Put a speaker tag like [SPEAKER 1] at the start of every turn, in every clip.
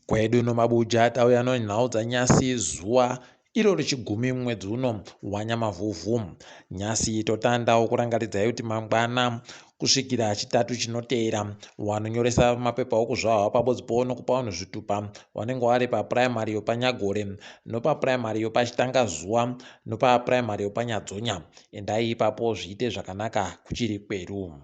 [SPEAKER 1] Kwedu noMabuja tauya nenhau dzanyasi zuva iro richigumi mwedzi uno waNyamavhuvhu. Nyasi totandawo kurangaridzai kuti mangwana kusvikira chitatu chinoteera wanonyoresa mapepa okuzvahwa pabodzipo nokupa vanhu zvitupa vanenge vari papuraimari yopanyagore nopapuraimari yopachitanga zuva nopapuraimari yopanyadzonya. Endai ipapo zviite zvakanaka kuchiri kweru.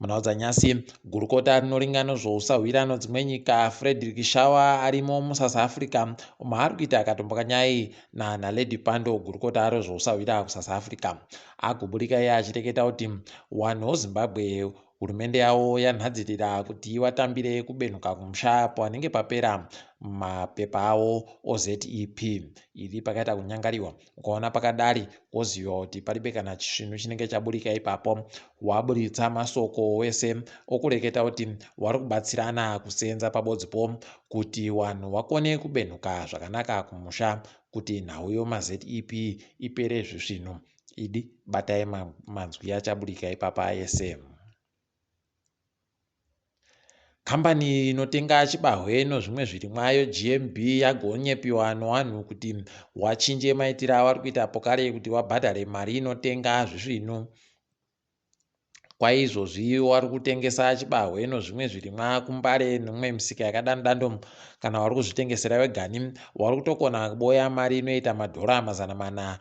[SPEAKER 1] Munhau dzanyasi gurukota rinoringa nezvousahwirano dzimwe nyika Frederick Shawa arimo muSouth Africa maari kuita akatomboka nyai naNaledi Pandor gurukota rezvousahwira kuSouth Africa. Agoburika iye achireketa kuti wanhu weZimbabwe hurumende yavo yanhadzirira kuti ivatambire kubenuka kumusha panenge papera mapepa avo oZEP. Iri pakaita kunyangariwa ukaona pakadari woziva kuti paribe kana chinhu chinenge chaburika ipapo. Waburitsa masoko wese okureketa kuti vari kubatsirana kusenza pabodzipo kuti vanhu vakone kubenuka zvakanaka kumusha kuti nhau yomaZEP ipere zvisvino. Idi batai manzwi achaburika ipapa ese. Kambani inotenga chibahwe nezvimwe zviri mwayo GMB yagonyepiwa nowanhu kuti wachinje maitiro avari kuita pokare kuti wabhadhare mari inotenga zvisvino. Kwaizvozvi wari kutengesa chibahwe nezvimwe zvirimwa kumbare nemimwe misika yakadandando kana wari kuzvitengesera wegani wari kutogona kuboya mari inoita madhora 400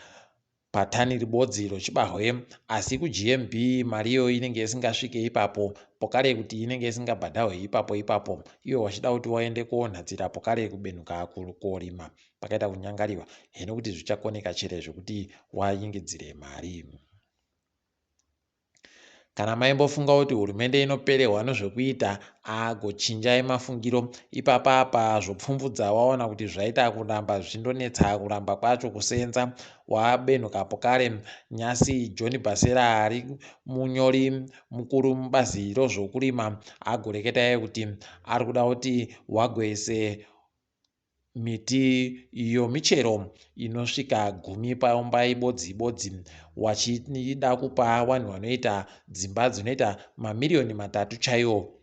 [SPEAKER 1] patani ribodzi rechibahwe, asi kuGMB mari iyo inenge isingasvike ipapo pokare kuti inenge isingabhadharwe ipapo iwe wachida kuti waende konhadzira pokare kubenuka korima pakaita kunyangariwa. Hino kuti zvichakoneka chere zvekuti waingidzire mari. Kana maimbofunga kuti hurumende inoperehwa nezvekuita agochinjai mafungiro ipapapa zvopfumvudza waona kuti zvaita kuramba zvindonetsa kuramba kwacho kusenza wabenuka pokare. Nyasi John Basera ari munyori mukuru mubazi rozvokurima agoreketa kuti ari kuda kuti wagoise miti yomichero inosvika 10 paumba ibodzi wachida kupa vanhu vanoita dzimba dzinoita mamiliyoni 3 chaiwo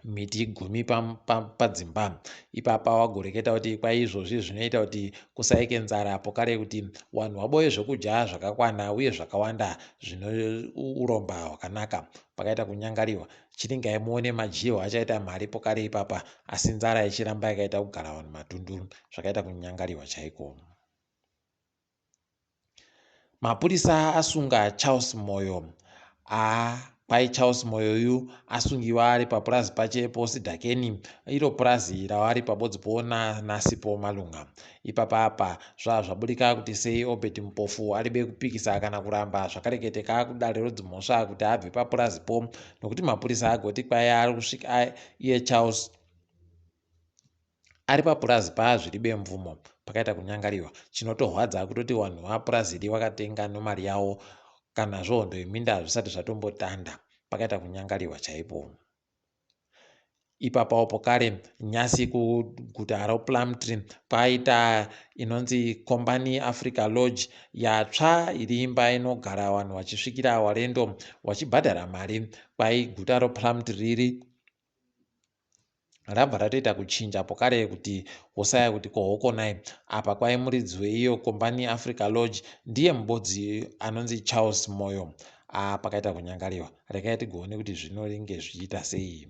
[SPEAKER 1] miti 10 padzimba. Ipapa wagoreketa kuti kwaizvozvi zvinoita kuti kusaike nzara pokare kuti vanhu vaboye zvekudya zvakakwana uye zvakawanda zvine uromba hwakanaka pakaita kunyangariwa. Chiringai muone majiyo achaita mari pokare ipapa asi nzara ichiramba yakaita kugara vanhu matunduru zvakaita kunyangariwa chaiko. Mapurisa asunga Charles Moyo. Kwai Charles Moyo uyu asungiwa ari papurazi pachepo Sidhakeni iro purazi ravari pabodzipo naNasipo Malunga. Ipapapa zvaburika kuti sei Obed Mupofu aribe kupikisa kana kuramba zvakareketeka kudare rodzimhosva kuti abve papurazipo nokuti mapurisa agoti kwai ari kusvika iye Charles ari papurazi zviribe mvumo pakaita kunyangariwa. Chinotorwadza kutoti vanhu vapurazi vakatenga nemari yavo kana zvohondo yeminda zvisati zvatombotanda pakaita kunyangariwa chaipo. Ipapawo pokare nyasi kuguta roPlumtree paita inonzi Company Africa Lodge yatsva iri imba inogara vanhu vachisvikira warendo vachibhadhara mari. Kwai guta roPlumtree riri rabva ratoita kuchinja pokare kuti hosaya kuti kohokonai apa kwai muridzi weiyo Company Africa Lodge ndiye mubodzi anonzi Charles Moyo. Pakaita kunyangariwa. Rekai tigoone kuti zvinoringe zvichiita sei.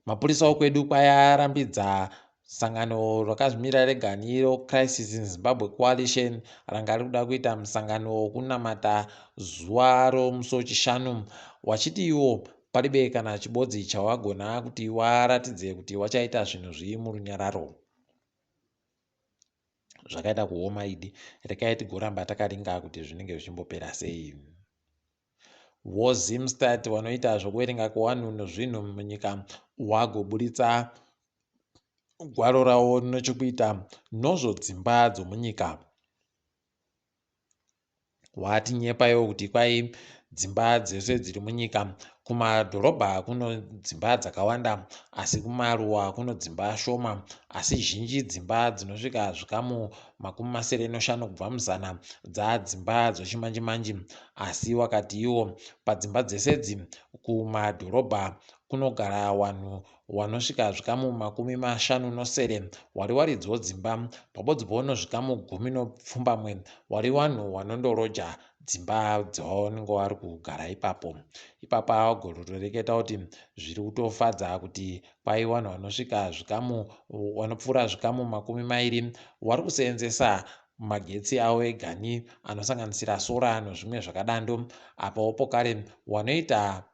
[SPEAKER 1] Mapurisa okwedu kwai arambidza sangano rakazvimira regani roCrisis in Zimbabwe Coalition ranga riri kuda kuita musangano wokunamata zuva romusi wechishanu wachiti iwo paribe kana chibodzi chawagona kuti waratidze kuti wachaita zvinhu zviri murunyararo. Zvakaita kuoma idi. Rekai tigoramba takaringa kuti zvinenge zvichimbopera sei. WoZimstat wanoita zvokuverenga kwevanhu nezvinhu munyika wagoburitsa gwaro ravo nechekuita nozvodzimba dzomunyika. Wati nyepaiwo kuti kwai dzimba dzese dziri munyika kumadhorobha kuno dzimba dzakawanda asi kumaruwa kuno dzimba shoma asi zhinji dzimba dzinosvika zvikamu 95 kubva muzana dzadzimba dzochimanjimanji. Asi wakati iwo padzimba dzesedzi kumadhorobha kunogara vanhu vanosvika zvikamu 50 waridzo dzimba pabodzipono zvikamu 10 wari vanhu vanondoroja dzimba dzavanenge vari kugara ipapo. Ipapa agotoreketa kuti zviri kutofadza kuti kwai vanhu vanosvika zvikamu vanopfuura zvikamu 20 vari kuseenzesa magetsi avo egani anosanganisira sora nezvimwe zvakadando. Apapo kare vanoita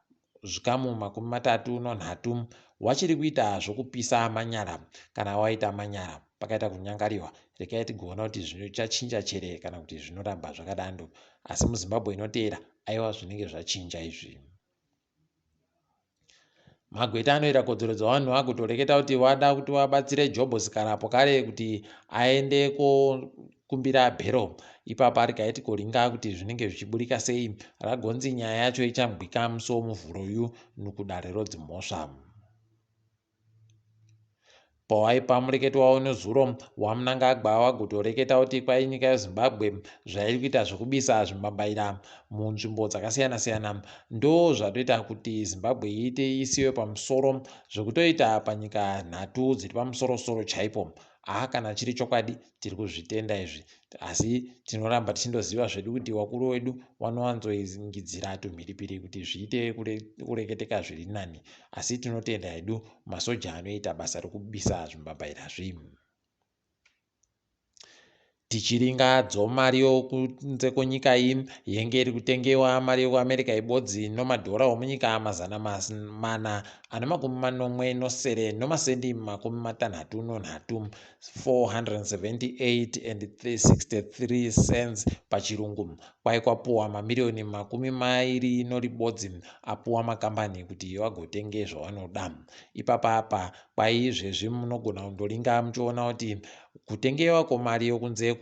[SPEAKER 1] zvikamu 33 vachiri kuita zvokupisa manyara. Kana waita manyara pakaita kunyangariwa, rekai tigoona kuti zvichachinja chere kana kuti zvinoramba zvakadando. Asi muZimbabwe inoteera aiwa zvinenge zvachinja izvi. Magweta anoita kodzero dzavanhu agotoreketa kuti vada kuti vabatsire Jobs karapo kare kuti aende kokumbira bhero. Ipapa rikaiti koringa kuti zvinenge zvichiburika sei, ragonzi nyaya yacho ichamugwika muso muvhuroyu nukudare rodzimhosva. Pawaipa mureketo wavo nezuro waMnangagwa wagotoreketa kuti kwai nyika yeZimbabwe zvairi kuita zvokubisa zvimbabaira munzvimbo dzakasiyana-siyana ndo zvatoita kuti Zimbabwe iite isiwe pamusoro zvokutoita panyika nhatu dziri pamusoro-soro chaipo. Kana chiri chokwadi tiri kuzvitenda izvi, asi tinoramba tichindoziva zvedu kuti wakuru wedu vanowanzoingidzira tumhiripiri kuti zviite kureketeka zviri nani, asi tinotenda hedu masoja anoita basa rokubisa zvimbabaira zvinhu. Tichiringa mari yokunze kwenyika iyi yenge iri kutengewa mari yekuAmerica ibodzi nomadhora omunyika 440 nomasendi 63 478.63 cents pachirungu. Kwai kwapuwa mamirioni 20 noribodzi apuwa makambani kuti vagotenge zvavanoda. Ipapa kwai izvezvi munogona kundoringa muchiona kuti kutengewa kwemari yokunze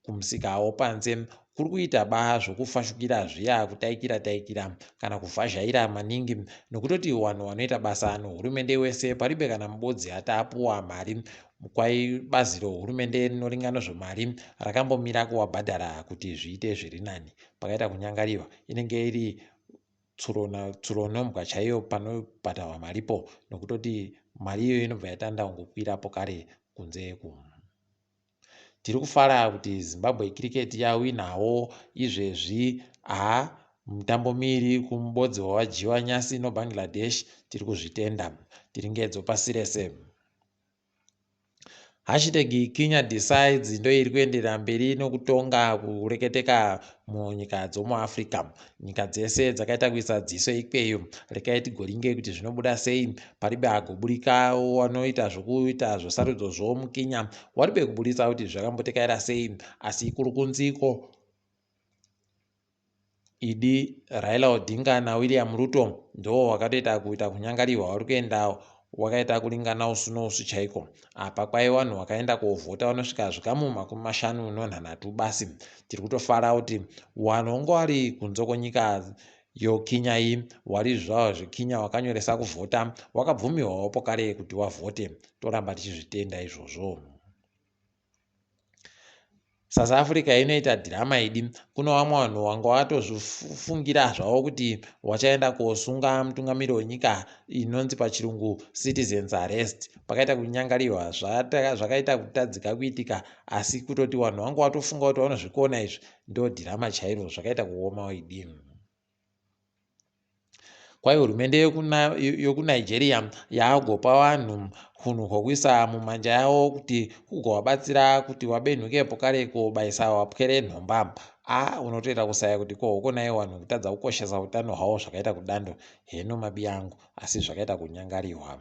[SPEAKER 1] kumusika wopanze kuri kuita zvokufashukira zviya kutaikira kana kuvhazhaira maningi, nokutoti vanhu vanoita basa nohurumende wese paribe kana mubodzi ataapuwa mari. Kwai bazi rehurumende rinoringa nezvemari rakambomira kuvabhadhara kuti zviite zviri nani. Pakaita kunyangariwa inenge iri tsuro nombwa chaiyo panobhadharwa maripo, nokutoti mari iyoyo inobva yatanda kungokwirapo kare kunzeku. Tiri kufara kuti Zimbabwe cricket yawinhawo izvezvi mutambo miri kumubodzi wavajiwa nyasi noBangladesh. Tiri kuzvitenda, tiri ngedzo pasi rese. #Kenya decides ndo iri kuenderera mberi nokutonga kureketeka munyika dzomuAfrica. Nyika dzese dzakaita kuisa dziso ikweyo. Rekai tigoringe kuti zvinobuda sei. Paribe agoburika wanoita zvokuita zvosarudzo zvomuKenya waribe kuburitsa kuti zvakambotekaira sei, asi kuri kunziko Idi Raila Odinga naWilliam Ruto ndo wakatoita kuita kunyangarirwa wari kuenda wakaita kuringana usu nousu chaiko. Apa kwai vanhu vakaenda kovhota vanosvika zvikamu 56 basi. Tiri kutofara kuti vanhu vange vari kunze kwenyika yoKenya iyi wari zvavo zveKenya wakanyoresa kuvhota wakabvumirwawo pokare kuti wavhote. Toramba tichizvitenda izvozvo. South Africa inoita dhirama idi. Kuno vamwe vanhu vanga watozvifungira zvavo kuti vachaenda kosunga mutungamiri wenyika inonzi pachirungu citizens arrest. Pakaita kunyangariwa zvakaita kutadzika kuitika, asi kutoti vanhu vanga watofunga kuti vanozvikona izvi ndo dhirama chairo zvakaita kuoma idi. Kwai hurumende yokuNigeria yagopa vanhu hunhu hwokuisa mumanja yavo kuti kugovabatsira kuti vabenhuke pokare kobayisa vapwere nhomba. Unotoita kusaya kuti kohokonai vanhu kutadza kukoshesa utano hwavo zvakaita kudando. Heno mabi yangu, asi zvakaita kunyangariwa.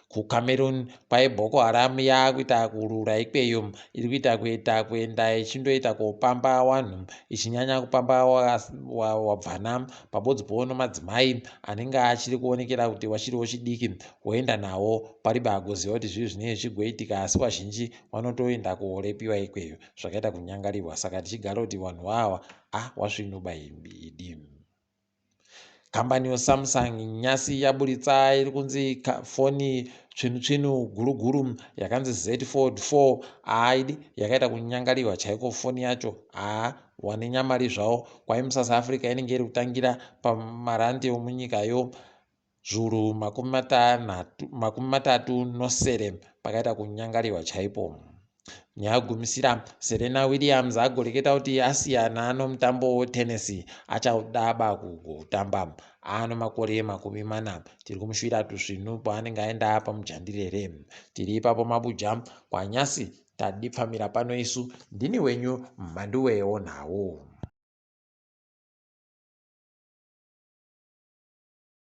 [SPEAKER 1] KuCameroon kwai Boko Haram yakuita kurura ikweyo, iri kuita kuenda ichindoita kopamba vanhu, ichinyanya kupamba wabvana pabodzipo nomadzimai anenge achiri kuonekera kuti vachiriwo chidiki, woenda nawo paribe agoziva kuti zvivi zvinenge zvichigoitika, asi vazhinji vanotoenda korepiwa ikweyo. Zvakaita kunyangariwa. Saka tichigara kuti vanhu ava wasvinoba idi. Kambani yoSamsung nyasi yaburitsa iri kunzi foni tsvinu guruguru yakanzi Z Fold 4 idi yakaita kunyangariwa chaiko foni yacho. wane nyamari zvavo kwai muSouth Africa inenge iri kutangira pamarandi emunyikayo zviuru 37 pakaita kunyangariwa chaipo. Nyagumisira Serena Williams agoreketa kuti asiyana nomutambo wetenesi achadaba kugotamba ano makore 40. Tiri kumushuira tusvinu paanenge aenda pamujandirere. Tiri ipapo mabuja kwanyasi tadipfamira pano isu. Ndini wenyu Mhanduwe WeNhau.